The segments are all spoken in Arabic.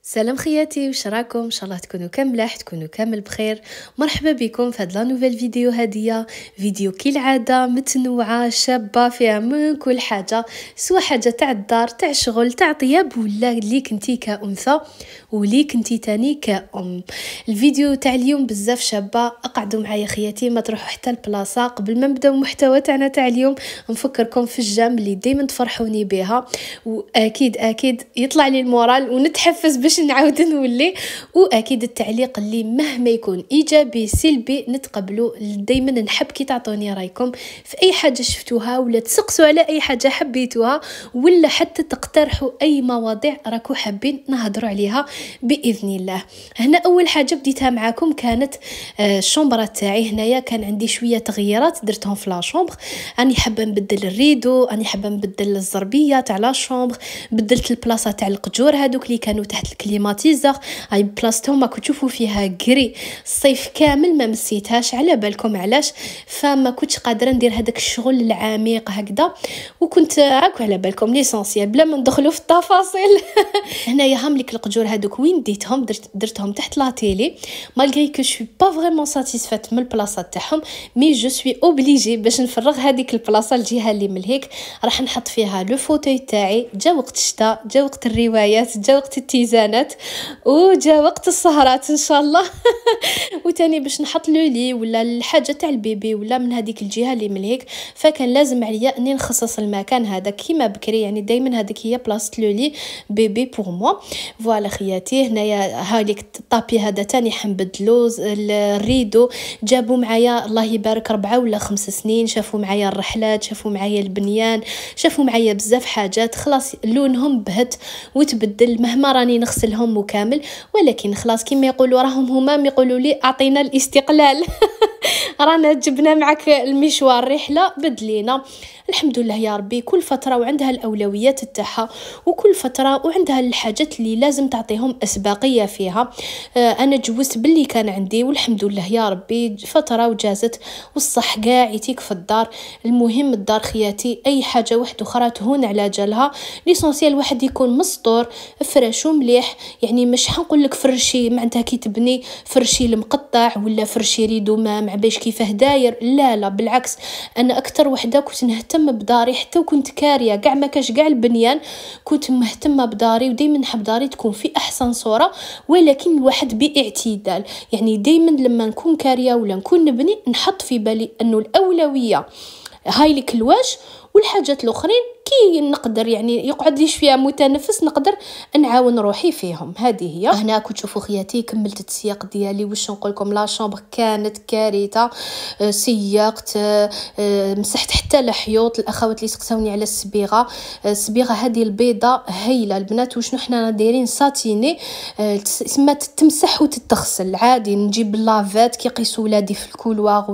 سلام خياتي، وش راكم؟ ان شاء الله تكونوا كاملاح، تكونوا كامل بخير. مرحبا بكم في هاد لا نوفيل فيديو. هاديه فيديو كالعاده متنوعه شابه فيها من كل حاجه، سواء حاجه تاع الدار تاع شغل تاع طياب، ولا اللي كنتي كأنثى ولي كنتي تاني كأم. الفيديو تاع اليوم بزاف شابه، اقعدوا معايا خياتي ما تروحوا حتى البلاصه. قبل ما نبداو المحتوى تاعنا تاع اليوم نفكركم في الجام اللي دائما تفرحوني بها، واكيد يطلع لي المورال ونتحفز باش نعاود نولي. واكيد التعليق اللي مهما يكون ايجابي سلبي نتقبلوا، دائما نحب كي تعطوني رايكم في اي حاجه شفتوها، ولا تسقسوا على اي حاجه حبيتوها، ولا حتى تقترحوا اي مواضيع راكو حابين نهضروا عليها باذن الله. هنا اول حاجه بديتها معاكم كانت الشومبره تاعي. هنايا كان عندي شويه تغييرات درتهم في لا شومبر. راني حابه نبدل الريدو، راني حابه نبدل الزربيه تاع لا شومبر، بدلت البلاصه تاع القجور هذوك اللي كانوا تحت الكليماتيزور، هاي بلاصتهم راكم تشوفوا فيها كري الصيف كامل ما مسيتهاش، على بالكم علاش؟ فما كنتش قادره ندير هذاك الشغل العميق هكذا، وكنت هاكو على بالكم ليسونسيال بلا ما ندخلوا في التفاصيل. هنايا هاملك القجور هذوك وين ديتهم؟ درتهم تحت لا تيلي، مالغري كو شوي با فريمون ساتيسفات من البلاصه تاعهم، مي جو سوي اوبليجي باش نفرغ هذيك البلاصه الجهه اللي من هيك راح نحط فيها لو فوتوي تاعي. جا وقت الشتاء، جا وقت الروايات، جا وقت التيزانات، وجا وقت السهرات ان شاء الله. وتاني باش نحط لو لي ولا الحاجه تاع البيبي ولا من هذيك الجهه اللي من هيك، فكان لازم عليا اني نخصص المكان هذا كيما بكري، يعني دائما هذيك هي بلاصه لو لي بيبي بور موا. فوالا خياتي، هنايا هذيك الطابي هذا تاني حنبدلو. الريدو جابوا معايا الله يبارك 4 ولا 5 سنين، شافوا معايا الرحلات، شافوا معايا البنيان، شافوا معايا بزاف حاجات، خلاص لونهم بهت وتبدل مهما راني نغسلهم وكامل، ولكن خلاص كيما يقولوا راهم هما يقولوا لي اعطينا الاستقلال. رانا جبنا معك المشوار رحله بدلينا. الحمد لله يا ربي، كل فتره وعندها الاولويات تاعها، وكل فتره وعندها الحاجات اللي لازم تعطيهم اسبقيه فيها. انا جوزت باللي كان عندي، والحمد لله يا ربي فتره وجازت، والصح كاع يتيك في الدار. المهم الدار خياتي اي حاجه واحده اخرى تهون على جالها، ليسونسيال واحد يكون مسطور فرش ومليح. يعني مش حنقول لك فرشي معناتها كي تبني فرشي المقطع ولا فرشي ريدو ما باش كيفاه داير، لا بالعكس. انا اكثر وحده كنت نهتم بداري، حتى وكنت كاريه كاع ما كاش كاع البنيان، كنت مهتمه بداري، ودائما نحب داري تكون في احسن صوره، ولكن الواحد باعتدال. يعني دائما لما نكون كاريه ولا نكون نبني نحط في بالي انه الاولويه هاي لك الواش، والحاجات الاخرين كي نقدر يعني يقعد لي شويه متنفس نقدر نعاون روحي فيهم. هذه هي. هنا كنت تشوفوا خياتي كملت التسياق ديالي. واش نقول لكم، لا شومبر كانت كارثه. سيقت، مسحت حتى الحيوط. الاخوات اللي سقساوني على الصبيغه هذه البيضه هايله البنات. وشنو حنا دايرين ساتيني، تسمى تمسح وتتغسل عادي. نجيب لافات كيقيسوا ولادي في الكولواغ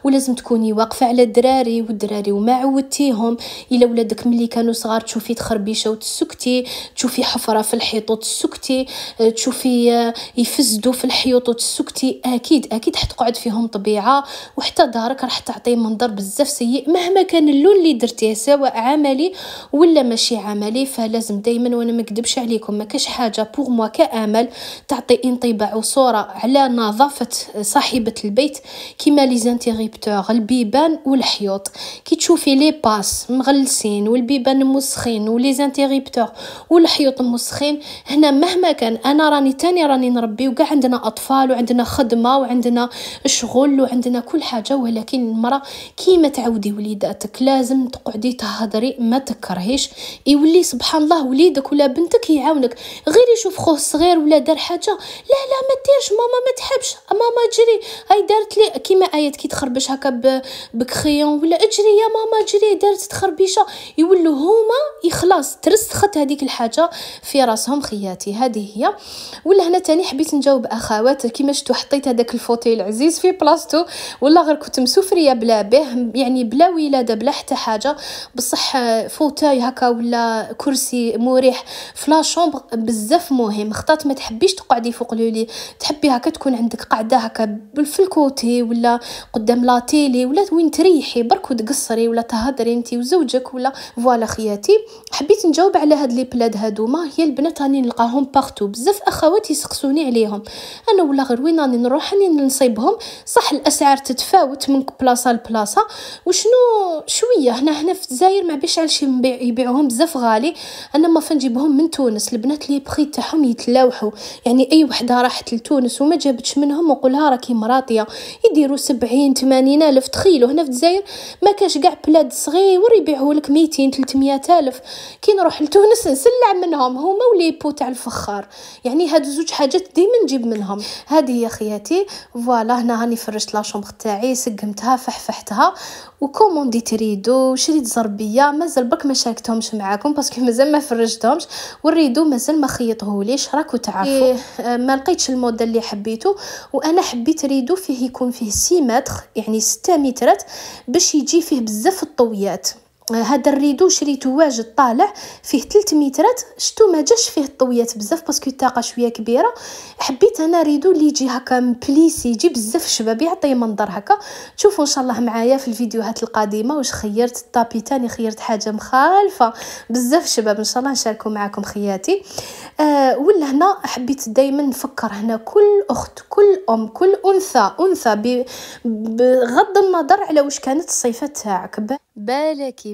ولازم تكوني واقفه على الدراري وما عودتيهم. الا ولادك ملي كانوا صغار تشوفي تخربيشه وتسكتي، تشوفي حفره في الحيط وتسكتي، تشوفي يفسدوا في الحيوط وتسكتي، اكيد حتقعد فيهم طبيعه، وحتى دارك راح تعطي منظر بزاف سيء مهما كان اللون اللي درتيه سواء عملي ولا ماشي عملي. فلازم دائما، وانا ما نكذبش عليكم، ما كاش حاجه بوغ موا كامل تعطي انطباع وصوره على نظافه صاحبه البيت كيما لي زانتيريبتور البيبان والحيوط. كي تشوفي لي باس مغلسين والبيبان مسخين ولي زانتيريبتور والحيوط مسخين، هنا مهما كان انا راني نربي، وكاع عندنا اطفال وعندنا خدمه وعندنا شغل وعندنا كل حاجه، ولكن المراه كيما تعودي وليداتك لازم تقعدي تهضري ما تكرهيش. يولي سبحان الله وليدك ولا بنتك يعاونك، غير يشوف خوه صغير ولا دار حاجه، لا ما ديرش ماما ما تحبش، ماما اجري هاي دارت لي كيما ايات كي تخربش هكا بكخيون ولا اجري يا ماما اجري دارت تخربيشه، يولوا هما خلاص ترسخت هذيك الحاجه في راسهم خياتي. هذه هي. ولا هنا تاني حبيت نجاوب اخوات كيما شفتوا حطيت هذاك الفوتيل العزيز في بلاصتو، ولا غير كنت مسفريه بلا به، يعني بلا ولاده بلا حتى حاجه، بصح فوتاي هكا ولا كرسي مريح في لا شومبر بزاف مهم. خطات ما تحبيش تقعدي فوق لولي، تحبي هكا تكون عندك قاعده هكا في الكوتي ولا قدام لا تيلي، ولا وين تريحي برك وتقصري ولا تهضري انت وزوجك ولا فوالا خياتي. حبيت نجاوب على هاد لي بلاد هادوما. هي البنات راني نلقاهم بارتو، بزاف اخوات يسقسوني عليهم، انا ولا غير وين راني نروح راني نصيبهم. صح الاسعار تتفاوت من بلاصه لبلاصه، وشنو شويه هنا في الجزائر ما بيش علاش يبيعوهم بزاف غالي. انا ما فنجيبهم من تونس، البنات لي بخي تاعهم يتلاوحوا، يعني اي وحده راحت لتونس وما جابتش منهم وقولها راكي مراطيه يديروا 70 80 الف. تخيلوا هنا في الجزائر ما كاش كاع بلاد صغير يبيعوا لك 200 300 الف. كي نروح لتونس نسلع منهم هما وليبو تاع الفخار. يعني هاد زوج حاجات ديما نجيب منهم. هذه يا خياتي فوالا. هنا هاني فرشت لا شومبر تاعي، سقمتها فحفحتها وكوموندي تريدو، شريت زربيه مازال برك ما شاركتهمش معاكم باسكو مازال ما فرجتهمش، والريدو مازال ما خيطهوليش راكو تعرفوا. ما لقيتش الموديل اللي حبيته، وانا حبيت ريدو فيه يكون فيه 6 متر يعني 6 مترات باش يجي فيه بزاف الطويات. هذا الريدو شريته واجد طالع فيه 3 مترات، شتو ما جاش فيه الطويات بزاف باسكو الطاقه شويه كبيره. حبيت انا ريدو اللي يجي هكا مبليسي، يجي بزاف شباب يعطي منظر هكا. تشوفوا ان شاء الله معايا في الفيديوهات القادمه واش خيرت. الطابي تاني خيرت حاجه مخالفه بزاف شباب، ان شاء الله نشاركوا معكم خياتي. ولا هنا حبيت دائما نفكر هنا كل اخت كل ام كل انثى بغض النظر على واش كانت الصفه تاعك.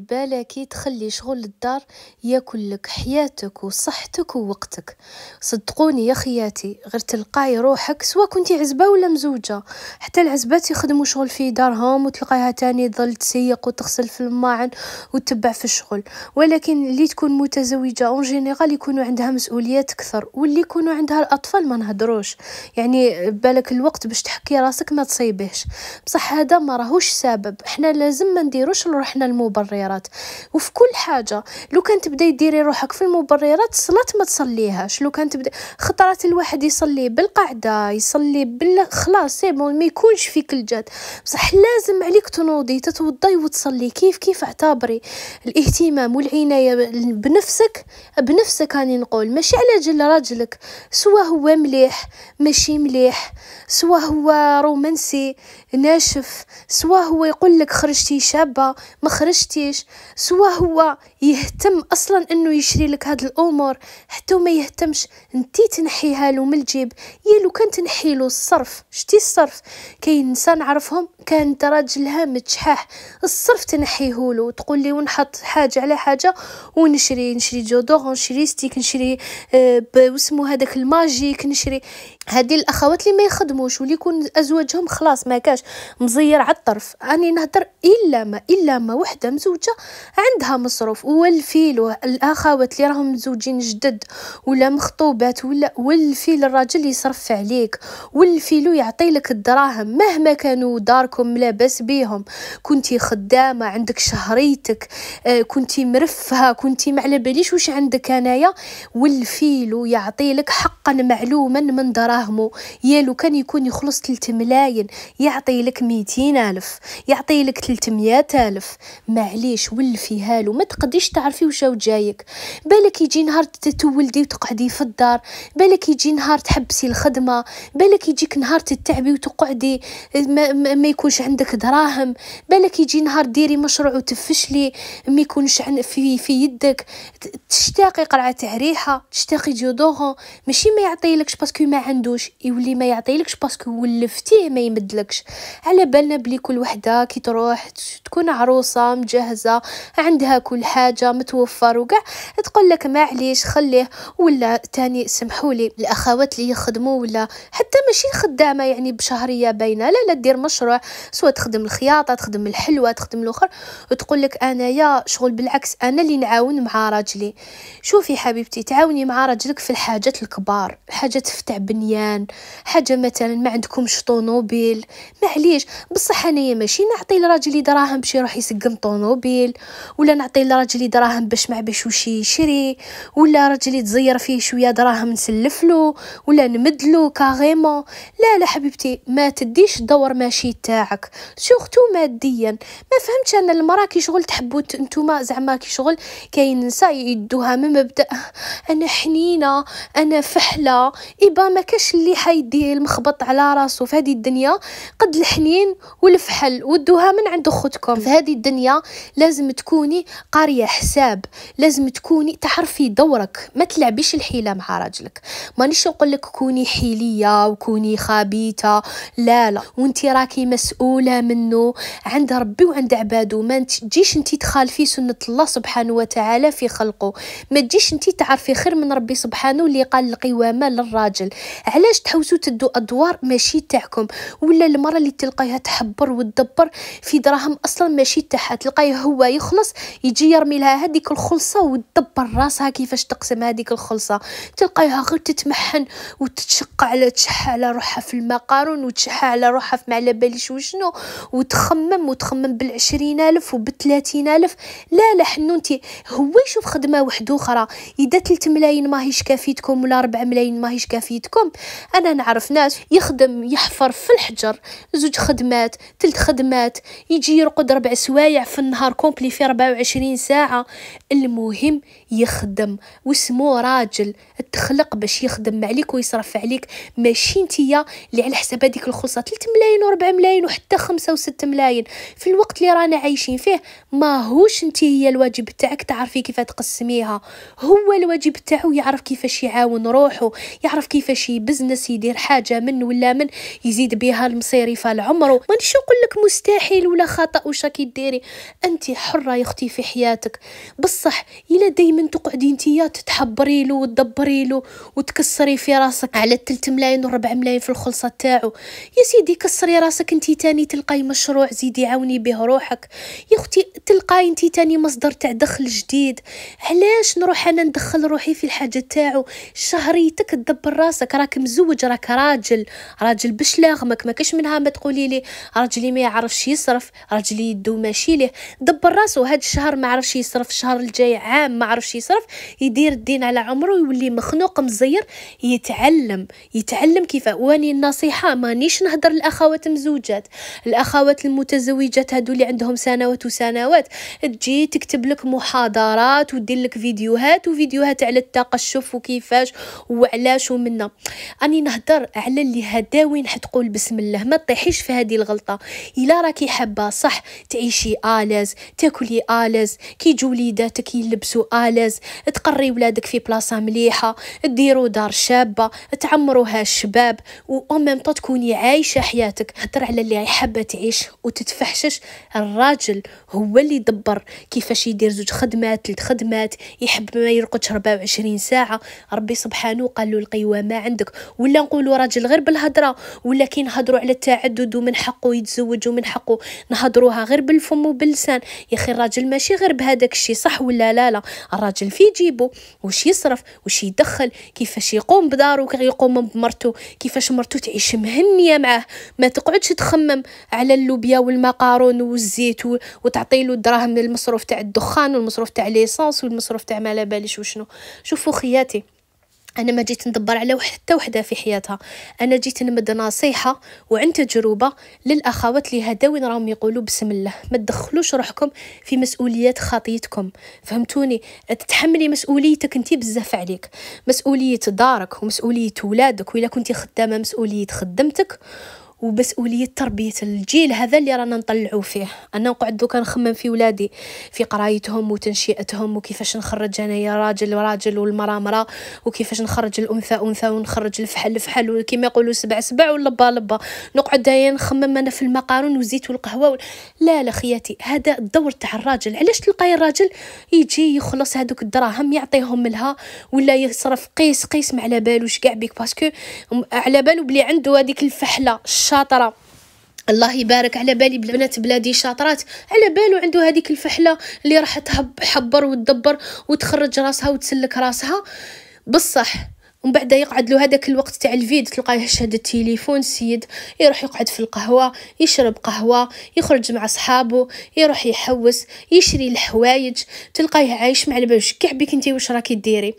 بالكي تخلي شغل الدار ياكل لك حياتك وصحتك ووقتك. صدقوني يا خياتي غير تلقاي روحك سواء كنتي عزبه ولا مزوجه، حتى العزبات يخدموا شغل في دارهم وتلقايها تاني ظل تسيق وتغسل في الماعن وتتبع في الشغل. ولكن اللي تكون متزوجه اون جينيرال يكونوا عندها مسؤوليات اكثر، واللي يكونوا عندها الاطفال ما نهضروش، يعني بالك الوقت باش تحكي راسك ما تصيبهش. بصح هذا ما راهوش سبب، احنا لازم ما نديروش روحنا المبررات وفي كل حاجه. لو كان تبداي ديري روحك في المبررات الصلاه ما تصليهاش. لو كان تبدا خطرات الواحد يصلي بالقعده يصلي خلاص سي بون ما يكونش فيك الجد، بصح لازم عليك تنوضي تتوضي وتصلي. كيف اعتبري الاهتمام والعنايه بنفسك راني نقول، ماشي على جل راجلك، سواء هو مليح ماشي مليح، سواء هو رومانسي ناشف، سواء هو يقول لك خرجتي شابه ما خرجتيش، سواء هو يهتم اصلا انه يشري لك هاد الامور حتى ما يهتمش انتي تنحيها له من الجيب. يا لو كان تنحي له الصرف. شتي الصرف؟ كاين انسان نعرفهم كان راجلها متشحاح، الصرف تنحيه له تقول لي ونحط حاجه على حاجه ونشري جودور، نشري ستيك، نشري واسمو هذاك الماجيك، نشري. هذه الاخوات اللي ما يخدموش واللي يكون ازواجهم خلاص ما كاش مزير على الطرف. اني نهضر الا ما وحده مزوجه عندها مصروف. والفيل الاخوات اللي راهم مزوجين جدد ولا مخطوبات والفيل الراجل يصرف عليك، والفيلو يعطي لك الدراهم مهما كانوا داركم لاباس بيهم، كنتي خدامه عندك شهريتك، كنتي مرفهه، كنتي ما على باليش واش عندك انايا، والفيلو يعطي لك حقا معلوما من دراهمه. يا لو كان يكون يخلص 3 ملايين يعطي لك 200 الف، يعطي لك 300 الف. معليش ولفيها له، ما تقديش تعرفي واش جايك. بالك يجي نهار تولدي وتقعدي في الدار، بالك يجي نهار تحبسي الخدمه، بالك يجيك نهار تتعبي وتقعدي ما يكونش عندك دراهم، بالك يجي نهار ديري مشروع وتفشلي ما يكونش في يدك، تشتاقي قرعه ريحه، تشتاقي جودورون، ماشي ما يعطيلكش باسكو ما عندوش، يولي ما يعطيلكش باسكو ولفتيه ما يمدلكش. على بالنا بلي كل وحده كي تروح تكون عروسه مجهزه عندها كل حاجه متوفر وكاع تقول لك معليش خليه. ولا تاني سمحولي الاخوات اللي يخدموا ولا حتى ماشي خدامه يعني بشهريه باينه، لا دير مشروع، سواء تخدم الخياطه تخدم الحلوه تخدم الاخر، وتقول لك انايا شغل بالعكس انا اللي نعاون مع راجلي. شوفي حبيبتي تعاوني مع راجلك في الحاجات الكبار، حاجه تفتح بنيان، حاجه مثلا ما عندكمش طونوبيل معليش. بصح انايا ماشي نعطي لراجلي دراهم باش يروح يسقم طونوبيل، ولا نعطي لراجلي دراهم باش ما باش وش يشري، ولا راجلي تزير فيه شويه دراهم نسلفلو ولا نمدلو كاريمون. لا حبيبتي ما تديش الدور ماشي تاعك سورتو ماديا. ما فهمتش انا المراه كي شغل تحبوا نتوما زعما كي شغل كاين نساء يدوها من مبدا انا حنينه انا فحله، إبا ما كاش اللي حيديه المخبط على راسو في هذه الدنيا قد الحنين والفحل ودوها من عند اختكم. في هذه الدنيا لازم تكوني قاريه حساب، لازم تكوني تعرفي دورك، ما تلعبيش الحيله مع راجلك. مانيش نقول لك كوني حيليه وكوني خبيثه، لا لا، وانتي راكي مسؤوله منه عند ربي وعند عباده. ما تجيش انتي تخالفي سنه الله سبحانه وتعالى في خلقه، ما تجيش انتي تعرفي خير من ربي سبحانه اللي قال القوامه للراجل. علاش تحوسوا تدوا ادوار ماشي تاعكم؟ ولا المراه اللي تلقايها تحبر وتدبر في دراهم اصلا ماشي تاعها، تلقايه هو يخلص يجي يرمي لها هذيك الخلصه وتدبر راسها كيفاش تقسم هذيك الخلصه. تلقايها غير تتمحن تشح على روحها في المقارون، وتشح على روحها في ما باليش وشنو، وتخمم بال20,000 وب30,000. لا حنونتي، هو يشوف خدمه واحده اخرى. اذا 3 ملايين ماهيش كافيتكم ولا 4 ملايين ماهيش كافيتكم، انا نعرف ناس يخدم يحفر في الحجر 2 خدمات 3 خدمات، يجي يرقد 4 سوايع في النهار كومبلي في 24 ساعه. المهم يخدم، واسمو راجل تخلق باش يخدم عليك ويصرف عليك، ماشي نتيا اللي على حساب هذيك الخلصه 3 ملايين و4 ملايين وحتى 5 و6 ملايين في الوقت اللي رانا عايشين فيه. ماهوش انت هي الواجب تاعك تعرفي كيف تقسميها، هو الواجب تاعو يعرف كيفاش يعاون روحه، يعرف كيفاش يبزنس، يدير حاجه من ولا من يزيد بها المصيرفه لعمره. مانيش نقول لك مستحيل ولا خطا واش راكي ديري، انت حره يا اختي في حياتك. بصح الا دائما تقعدي نتيا تتحبري له وتدبري له وتكسري في راسك على 3 ملايين و4 ملايين في الخلصه تاعو، يا سيدي كسري راسك انت تاني، تلقاي مشروع زيدي عاوني به روحك يا اختي، تلقاي انت تاني مصدر تاع دخل جديد. علاش نروح انا ندخل روحي في الحاجه تاعو؟ شهريتك تدبر راسك، راك مزوج، راك راجل بشلاغمك، ما كاش منها ما تقولي لي راجلي ما يعرفش يصرف، راجلي يدو ماشي ليه. دبر راسو، هاد الشهر ما عرفش يصرف، الشهر الجاي عام ما عرفش يصرف، يدير الدين على عمره ويولي مخنوق مزير. يتعلم كيف. واني النصيحه مانيش نهضر الاخوات مزوجات، الاخوات المتزوجات هادو اللي عندهم سنوات وسنوات تجي تكتب لك محاضرات ودير لك فيديوهات على التقشف وكيفاش وعلاش ومنا. اني نهضر على اللي هداوين حتقول بسم الله، ما تطيحيش في هذه الغلطه. الا راكي حابه صح تعيشي آلاز، تاكلي آلاز، كي يجوا وليداتك يلبسوا آلاز، تقري ولادك في بلاصه مليحه، ديروا دار شابه تعمروها الشباب، وأمام تكوني عايشه حياتك. هضر على اللي حابه تعيش وتتفحشش. الراجل هو اللي يدبر كيفاش يدير 2 خدمات 3 خدمات، يحب ما يرقدش 24 ساعه. ربي سبحانه قال له القوامه عندك. ولا نقولوا راجل غير بالهضره، ولا كي نهضروا على التعدد ومن حقه يتزوج ومن حقه نهضروها غير بالفم وباللسان. يا اخي الراجل ماشي غير بهذاك الشيء، صح ولا لا؟ الراجل في جيبه واش يصرف واش يدخل، كيفاش يقوم بداره يقوم بمرته، كيفاش مرته تعيش مهنيه معاه، ما تقعدش تخمم على اللوبيا والمقارون والزيت وتعطي له الدراهم المصروف تاع الدخان والمصروف تاع ليسانس والمصروف تاع ما لا باليش وشنو. شوفوا خياتي، انا ما جيت ندبر على حتى وحده في حياتها، انا جيت نمد نصيحه وعن تجربه للاخوات اللي هدا وين راهم يقولوا بسم الله. ما تدخلوش روحكم في مسؤوليات خطيتكم، فهمتوني؟ تتحملي مسؤوليتك انت بزاف عليك، مسؤوليه دارك ومسؤوليه ولادك، واذا كنتي خدامه مسؤوليه خدمتك، ومسؤوليه تربيه الجيل هذا اللي رانا نطلعوا فيه. انا نقعد دوكا نخمم في ولادي، في قرايتهم وتنشئتهم، وكيفاش نخرج انايا راجل والمراه مراه، وكيفاش نخرج الانثى انثى ونخرج الفحل فحل، وكما يقولوا سبع واللبا. نقعد دايا نخمم انا في المقارون والزيت والقهوه لا خياتي، هذا الدور تاع الراجل. علاش تلقاي الراجل يجي يخلص هذوك الدراهم يعطيهم لها، ولا يصرف قيس ما على بالوش كاع بيك، باسكو على بالو بلي عنده هذيك الفحله شاطره، الله يبارك، على بالي بنات بلادي شاطرات، على بالو عنده هذيك الفحله اللي راح تحبر وتدبر وتخرج راسها وتسلك راسها. بصح ومن بعد يقعد له هذاك الوقت تاع الفيد، تلقاه شاد التليفون السيد، يروح يقعد في القهوه يشرب قهوه، يخرج مع صحابه، يروح يحوس، يشري الحوايج، تلقاه عايش مع الباش كاع بك انت واش راكي ديري.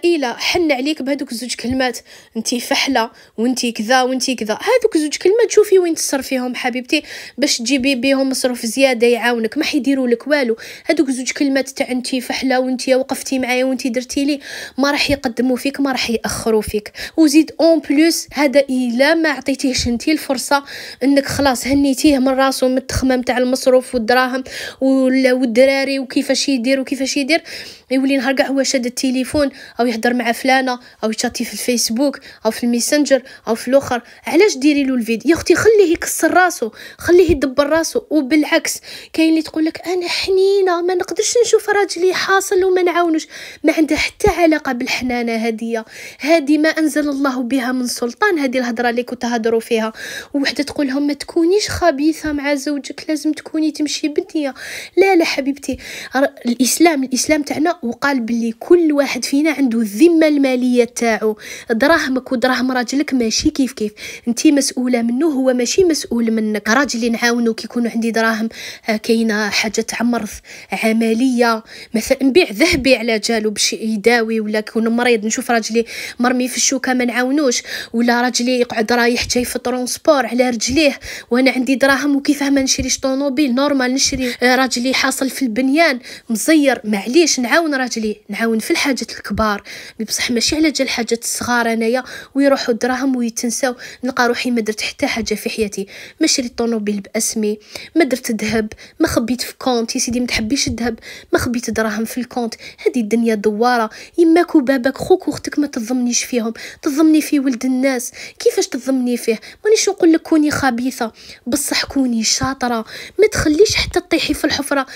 الى حن عليك بهذوك 2 كلمات، انت فحله وانت كذا وانت كذا. هذوك 2 كلمات شوفي وين تصرفيهم حبيبتي باش تجيبي بهم مصروف زياده يعاونك، ما حيديروا لك والو. هذوك 2 كلمات تاع انت فحله وانت وقفتي معايا وانت درتي لي ما راح يقدم يقدموا فيك ما راح ياخروا فيك. وزيد اون بلوس هذا الا ما عطيتيهش انتي الفرصه انك خلاص هنيتيه من راسو من التخمام تاع المصروف والدراهم والدراري وكيفاش يدير وكيفاش يدير، يولي نهار كاع هو شاد التليفون او يهضر مع فلانه او يشاتي في الفيسبوك او في الميسنجر او في الاخر. علاش ديري له الفيديو يا اختي؟ خليه يكسر راسو، خليه يدبر راسو. وبالعكس كاين اللي تقول لك انا حنينه ما نقدرش نشوف راجلي حاصل وما نعاونوش، ما عندها حتى علاقه بالحنانه. هذه ما انزل الله بها من سلطان. هذه الهضره اللي كنت هضروا فيها وحده تقول لهم ما تكونيش خبيثه مع زوجك، لازم تكوني تمشي بالنيه. لا حبيبتي، الاسلام تاعنا وقال باللي كل واحد فينا عنده الذمه الماليه تاعو. دراهمك ودراهم راجلك ماشي كيف انتي مسؤوله منه، هو ماشي مسؤول منك. راجلي نعاونو كي يكونوا عندي دراهم، كاينه حاجه تعمر عمليه مثلا نبيع ذهبي على جالو باش يداوي، ولا كون مريض نشوف راجلي مرمي في الشوكه ما نعاونوش، ولا راجلي يقعد رايح جاي في ترونسبور على رجليه وانا عندي دراهم وكيفاه ما نشريش طوموبيل نورمال نشري. راجلي حاصل في البنيان مزير، معليش نعاون راجلي، نعاون في الحاجات الكبار بصح ماشي على جال الحاجات الصغار انايا ويروحوا الدراهم ويتنساو. نلقى روحي ما درت حتى حاجه في حياتي، ما شريت طوموبيل باسمي، ما درت ذهب، ما خبيت في كونت. يا سيدي ما تحبيش الذهب، ما خبيت دراهم في الكونت. هذه الدنيا دواره، يماك وبابك خوك واختك ما تظلمنيش فيهم، تظلمني في ولد الناس. كيفاش تظلمني فيه؟ مانيش نقول لك كوني خبيثه، بصح كوني شاطره، ما تخليش حتى تطيحي في الحفره.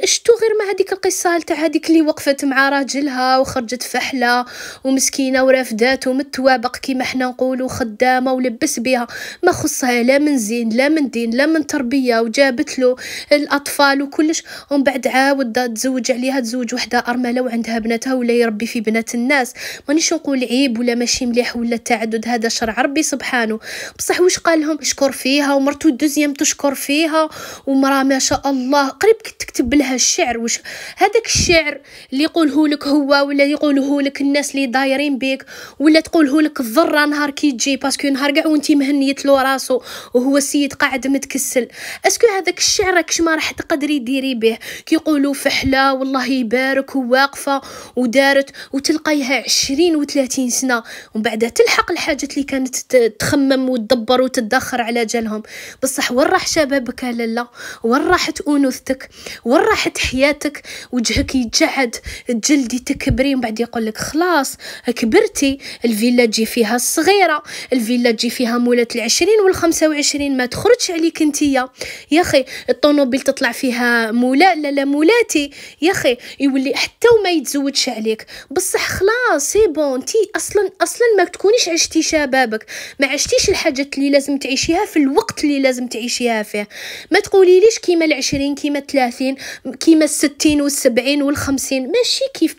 شتو غير ما هذيك القصه تاع هذيك اللي وقفت مع راجلها وخرجت فحله ومسكينه ورافدات ومتوابق كيما حنا نقولوا، خدامه ولبس بها، ما خصها لا من زين لا من دين لا من تربيه، وجابت له الاطفال وكلش. ومن بعد عاود تزوج عليها، تزوج وحده ارمله وعندها بناتها ولا يربي في بنات الناس. مانيش نقول عيب ولا ماشي مليح ولا التعدد، هذا شرع ربي سبحانه. بصح واش قال لهم؟ يشكر فيها ومرتو الدوزيام تشكر فيها، ومرا ما شاء الله قريب تكتب لها الشعر. واش هذاك الشعر اللي يقوله لك هو ولا يقوله لك الناس اللي دايرين بيك، ولا تقوله لك الضره نهار كي تجي باسكو نهار كاع وانتي مهنيت له راسو وهو السيد قاعد متكسل؟ اسكو هذاك الشعر راكش ما راح تقدري ديري به؟ كي يقولوا فحله والله يبارك وواقفه ودارت وتلقايها 20 و30 سنه ومن بعد تلحق الحاجات اللي كانت تخمم وتدبر وتدخر على جالهم. بصح وين راح شبابك لالا؟ وين راحت انوثتك؟ وين راحت حياتك؟ وجهك يتجعد، تجلدي تكبري، ومن بعد يقول لك خلاص كبرتي، الفيلا تجي فيها الصغيره، الفيلا تجي فيها مولات 20 وال25، ما تخرجش عليك انتيا يا اخي. الطوموبيل تطلع فيها مولا لا مولاتي يا اخي، يولي حتى وما يتزوجش عليك. بصح خلاص سي بون، انتي اصلا ما تكونيش عشتي شبابك، ما عشتيش الحاجات اللي لازم تعيشيها في الوقت اللي لازم تعيشيها فيه. ما تقوليليش كيما 20 كيما 30 كيما 60 و70 و50، ماشي كيف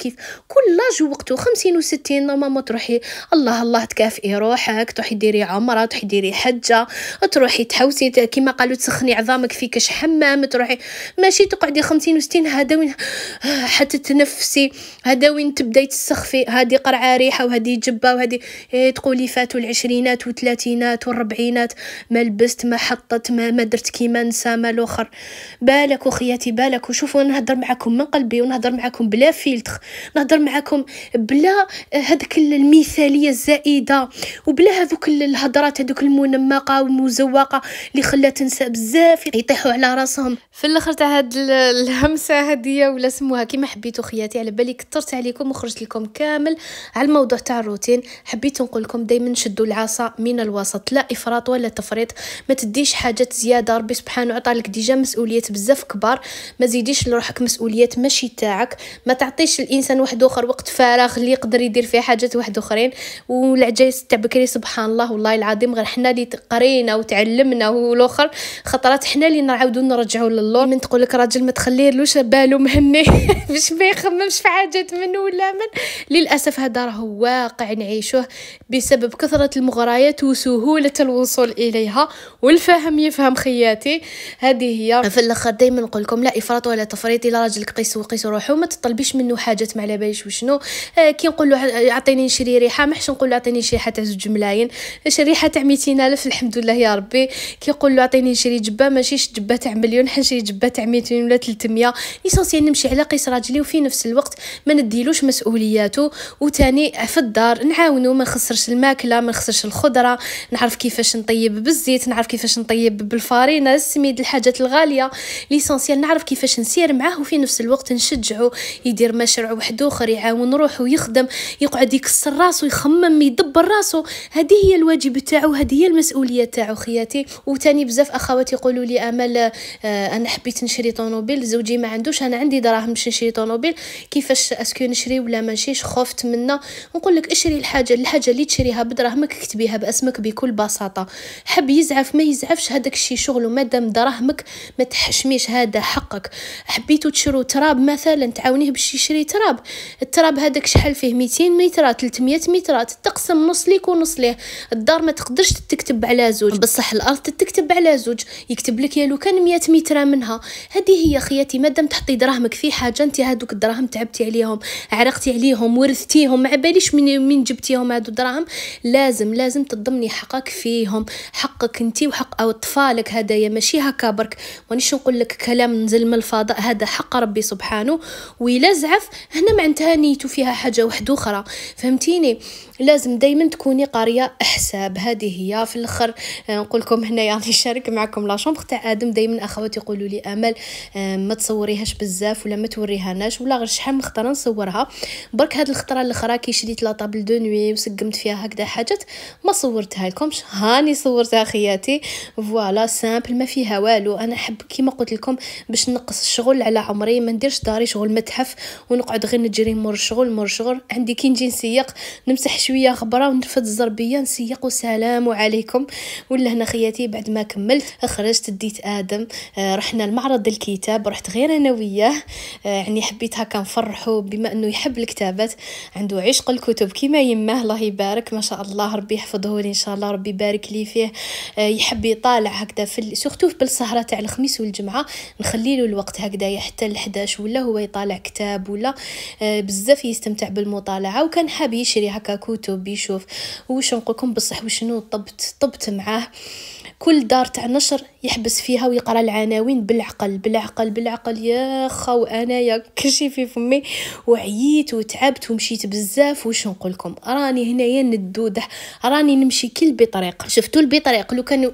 كل لاج وقته. 50 و60 نورمالمون تروحي الله تكافئي روحك، تروحي ديري عمره، تروحي ديري حجه، تروحي تحوسي كيما قالوا تسخني عظامك في كاش حمام، تروحي ماشي تقعدي 50 و60. هذا وين حتى تنفسي، هذا وين تبداي تسخفي، هذه قرعه ريحه وهذه جبه وهذه تقولي فاتوا العشرينات والثلاثينات والربعينات ما لبست ما حطت ما درت كيما نسا ما الاخر. بالك وخياتي بالك. وشوفوا نهضر معكم من قلبي ونهضر معكم بلا فيلتر، نهضر معكم بلا هذيك المثاليه الزائده وبلا هذوك الهضرات هذوك المنمقه والمزوقه اللي خلات النساء بزاف يطيحوا على راسهم في الاخر تاع هاد الهمسه هديه ولا سموها كيما حبيتوا خياتي. على بالي كثرت عليكم وخرجت لكم كامل على الموضوع تاع الروتين. حبيت نقول لكم دائما شدوا العصا من الوسط، لا افراط ولا تفريط. ما تديش حاجات زياده، ربي سبحانه عطالك ديجا مسؤوليات بزاف كبار، ما زيديش لروحك مسؤوليات ماشي تاعك. ما تعطيش الانسان واحد اخر وقت فراغ اللي يقدر يدير فيه حاجات واحد اخرين. والعجايز تاع بكري سبحان الله والله العظيم غير حنا اللي قرينا وتعلمنا، والاخر خطرات حنا اللي نعاودوا نرجعوا للور. من تقول لك راجل ما تخليلوش بالو مهني باش ما يخممش في حاجات منه ولا من. للاسف هذا راه واقع نعيشوه بسبب كثره المغريات وسهوله الوصول اليها، والفهم يفهم خياتي. هذه هي في الاخر دائما نقول لكم لا افراط ولا تفريط. الى راجلك قيس روحه، ما تطلبي طالبيش منه حاجات ما على باليش وشنو. كي نقول له اعطيني نشري ريحه، ما حش نقول له اعطيني شريحه تاع 2 ملايين، شريحه تاع 200,000 الحمد لله يا ربي. كي نقول له اعطيني نشري جبه، ماشيش جبه تاع مليون، حنشري جبه تاع 200 ولا 300. ليسونسيال نمشي على قيس راجلي، وفي نفس الوقت ما نديلوش مسؤولياته. وتاني في الدار نعاونو، ما نخسرش الماكله، ما نخسرش الخضره، نعرف كيفاش نطيب بالزيت، نعرف كيفاش نطيب بالفارينه، السميد، الحاجات الغاليه. ليسونسيال نعرف كيفاش نسير معاه، وفي نفس الوقت نشجعه يدير مشروع واحد اخر، يعاون روحه ويخدم، يقعد يكسر راسه، يخمم، يدبر راسه. هذه هي الواجب تاعو، هذه هي المسؤوليه تاعو خياتي. وتاني بزاف اخواتي يقولوا لي امل انا حبيت نشري طوموبيل، زوجي ما عندوش، انا عندي دراهم باش نشري طوموبيل، كيفاش اسكو نشري ولا ما نشريش؟ خفت منه. نقول لك اشري الحاجه اللي تشريها بدراهمك كتبيها باسمك بكل بساطه. حب يزعف ما يزعفش، هذاك الشيء شغله، مادام دراهمك ما تحشميش، هذا حقك. حبيتوا تشروا تراب مثلا، تعاونيه باش يشري تراب، التراب هذاك شحال فيه 200 مترات 300 مترات، تقسم نص ليك ونص ليه. الدار ما تقدرش تكتب على زوج، بصح الارض تكتب على زوج، يكتب لك يا لو كان 100 متر منها. هذه هي خياتي، مادام تحطي دراهمك في حاجه، انت هذوك الدراهم تعبتي عليهم، عرقتي عليهم، ورثتيهم، ما باليش من جبتيهم هذو الدراهم، لازم تضمني حقك فيهم، حقك انت وحق اطفالك. هدايا ماشي هكا برك، مانيش نقول لك كلام نزل من الفضاء، هذا حق ربي سبحانه. وإلا زعف هنا معناتها نيتو فيها حاجه واحده اخرى، فهمتيني؟ لازم دائما تكوني قاريه حساب. هذه هي في الاخر نقول لكم هنا يعني نشارك معكم لا شومبر تاع ادم. دائما اخواتي يقولوا لي امل ما تصوريهاش بزاف ولا ما توريهاناش، ولا غير شحال مختاره نصورها برك. هاد الخطره الاخرى كي شريت لا طابل دو نوي وسقمت فيها هكذا حاجات ما صورتها لكمش، هاني صورتها خياتي. فوالا سامبل ما فيها والو. انا حب كيما قلت لكم باش نقص الشغل على عمري، ما نديرش داري شغل متحف ونقعد غير نجري مور الشغل. عندي كي نجي نسيق نمسح شويه غبره ونرفد الزربيه نسيق وسلام عليكم. ولا هنا خياتي بعد ما كملت خرجت ديت ادم، رحنا المعرض الكتاب، رحت غير انا وياه، يعني حبيت هكا نفرحه بما انه يحب الكتابات، عنده عشق الكتب كيما يماه الله يبارك ما شاء الله، ربي يحفظه لي ان شاء الله، ربي يبارك لي فيه. يحب يطالع هكذا سورتو بالسهره تاع الخميس والجمعه، نخلي له الوقت هكذا حتى ل11 ولا هو يطالع كتاب ولا بزاف يستمتع بالمطالعه. وكان حاب يشري هكا كتب يشوف. وش نقولكم بصح وشنو طبت معاه كل دار تاع نشر يحبس فيها ويقرا العناوين بالعقل يا خو. انا يا كشي في فمي وعييت وتعبت ومشيت بزاف. وش نقول لكم راني هنايا ندودح، راني نمشي كل بطريق. شفتوا البطريق لو كان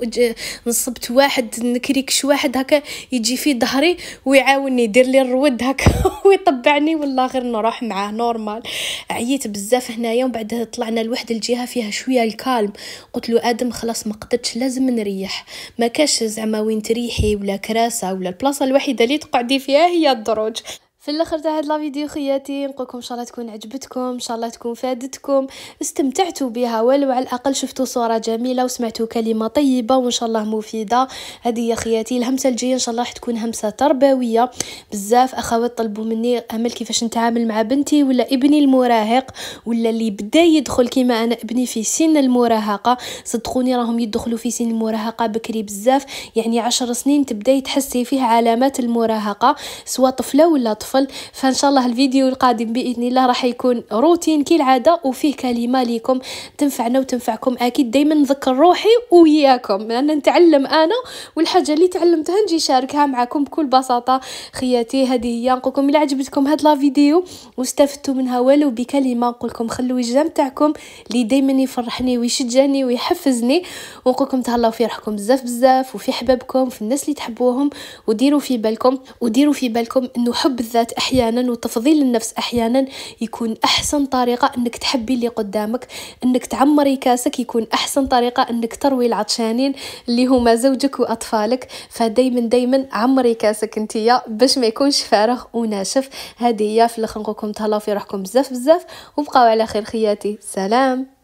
نصبت واحد نكريكش واحد هكا يجي في ظهري ويعاونني يدير لي الرود هكا ويطبعني والله غير نروح معاه نورمال. عييت بزاف هنايا. ومن بعد طلعنا لواحد الجهه فيها شويه الكالم، قلت له ادم خلاص ما قدرتش لازم نريح، ما كاش زعما وين تريحي ولا كراسه ولا البلاصه الوحيده اللي تقعدي فيها هي الدروج. في الاخر تاع هاد لا فيديو خياتي نقولكم ان شاء الله تكون عجبتكم، ان شاء الله تكون فادتكم، استمتعتوا بها ولو على الاقل شفتوا صوره جميله وسمعتوا كلمه طيبه وان شاء الله مفيده. هذه يا خياتي الهمسه الجايه ان شاء الله راح تكون همسه تربويه. بزاف اخوات طلبوا مني امل كيفاش نتعامل مع بنتي ولا ابني المراهق ولا اللي بدا يدخل كيما انا ابني في سن المراهقه. صدقوني راهم يدخلوا في سن المراهقه بكري بزاف، يعني 10 سنين تبداي تحسي فيها علامات المراهقه سواء طفله ولا طفل. فان شاء الله الفيديو القادم باذن الله راح يكون روتين كالعاده وفيه كلمه ليكم تنفعنا وتنفعكم. اكيد دائما نذكر روحي وياكم لان نتعلم انا، والحاجه اللي تعلمتها نجي شاركها معكم بكل بساطه خياتي. هذه هي نقولكم الى عجبتكم هاد لا فيديو واستفدتوا منها ولو بكلمه، نقولكم خلوا الجام تاعكم اللي دائما يفرحني ويشجعني ويحفزني. ونقولكم تهلاو في روحكم بزاف وفي حبابكم في الناس اللي تحبوهم. وديروا في بالكم انه حب الذات احيانا وتفضيل النفس احيانا يكون احسن طريقه انك تحبي اللي قدامك. انك تعمري كاسك يكون احسن طريقه انك تروي العطشانين اللي هما زوجك واطفالك. فدايما عمري كاسك انتيا باش ما يكونش فارغ وناشف. هذه هي في الاخر نقولكم تهلاو في روحكم بزاف وبقاو على خير خياتي. سلام.